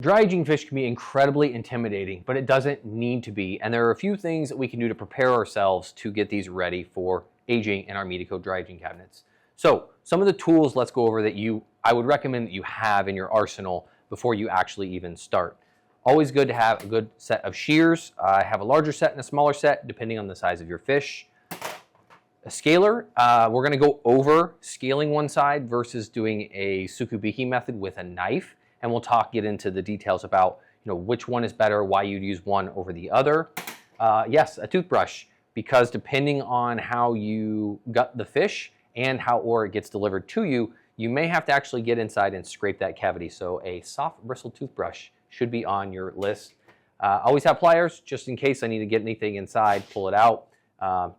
Dry aging fish can be incredibly intimidating, but it doesn't need to be. And there are a few things that we can do to prepare ourselves to get these ready for aging in our Meatico dry aging cabinets. So some of the tools let's go over that I would recommend that you have in your arsenal before you actually even start. Always good to have a good set of shears. I have a larger set and a smaller set depending on the size of your fish. A scaler, we're going to go over scaling one side versus doing a tsukubiki method with a knife. And we'll get into the details about which one is better, why you'd use one over the other. Yes, a toothbrush, because depending on how you gut the fish and how it gets delivered to you, you may have to actually get inside and scrape that cavity. So a soft bristle toothbrush should be on your list. Always have pliers just in case I need to get anything inside, pull it out.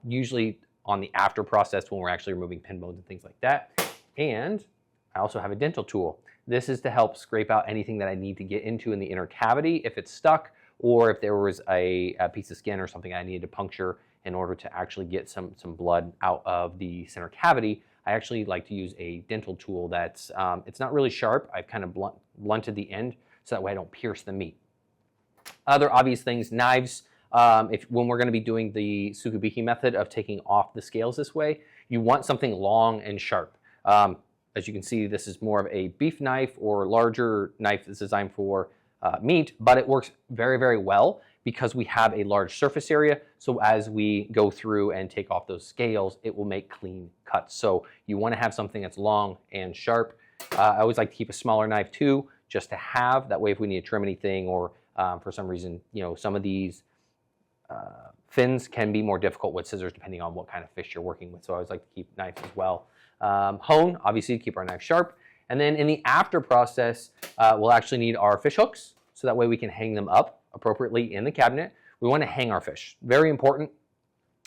Usually on the after process when we're actually removing pin bones and things like that. And I also have a dental tool. This is to help scrape out anything that I need to get into in the inner cavity if it's stuck, or if there was a piece of skin or something I needed to puncture in order to actually get some blood out of the center cavity. I actually like to use a dental tool that's, it's not really sharp. I've kind of blunted the end so that way I don't pierce the meat. Other obvious things, knives. When we're going to be doing the tsukubiki method of taking off the scales this way, you want something long and sharp. As you can see, this is more of a beef knife or larger knife that's designed for meat, but it works very, very well because we have a large surface area. So as we go through and take off those scales, it will make clean cuts. So you want to have something that's long and sharp. I always like to keep a smaller knife too, just to have. That way if we need to trim anything or for some reason, some of these fins can be more difficult with scissors depending on what kind of fish you're working with. So I always like to keep knives as well. Hone, obviously, to keep our knife sharp. And then in the after process, we'll actually need our fish hooks, so that way we can hang them up appropriately in the cabinet. We want to hang our fish. Very important,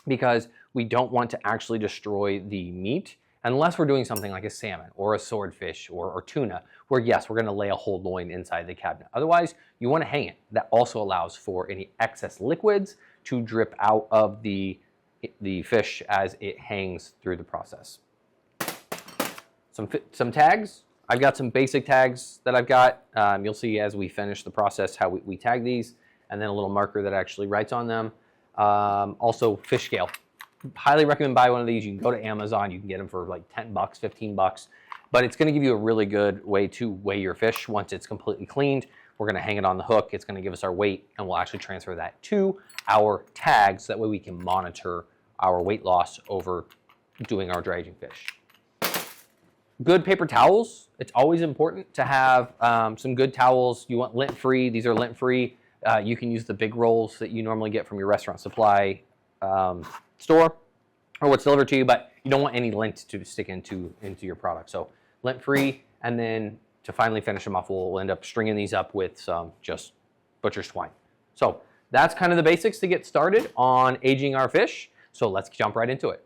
because we don't want to actually destroy the meat unless we're doing something like a salmon or a swordfish or tuna, where yes, we're going to lay a whole loin inside the cabinet. Otherwise, you want to hang it. That also allows for any excess liquids to drip out of the fish as it hangs through the process. Some tags. I've got some basic tags that I've got. You'll see as we finish the process how we tag these, and then a little marker that actually writes on them. Also fish scale. Highly recommend buy one of these. You can go to Amazon. You can get them for like 10 bucks, 15 bucks. But it's going to give you a really good way to weigh your fish once it's completely cleaned. We're going to hang it on the hook. It's going to give us our weight, and we'll actually transfer that to our tags. So that way we can monitor our weight loss over doing our dry aging fish. Good paper towels. It's always important to have some good towels. You want lint-free. These are lint-free. You can use the big rolls that you normally get from your restaurant supply store or what's delivered to you, but you don't want any lint to stick into your product. So lint-free, and then to finally finish them off, we'll end up stringing these up with some just butcher's twine. So that's kind of the basics to get started on aging our fish. So let's jump right into it.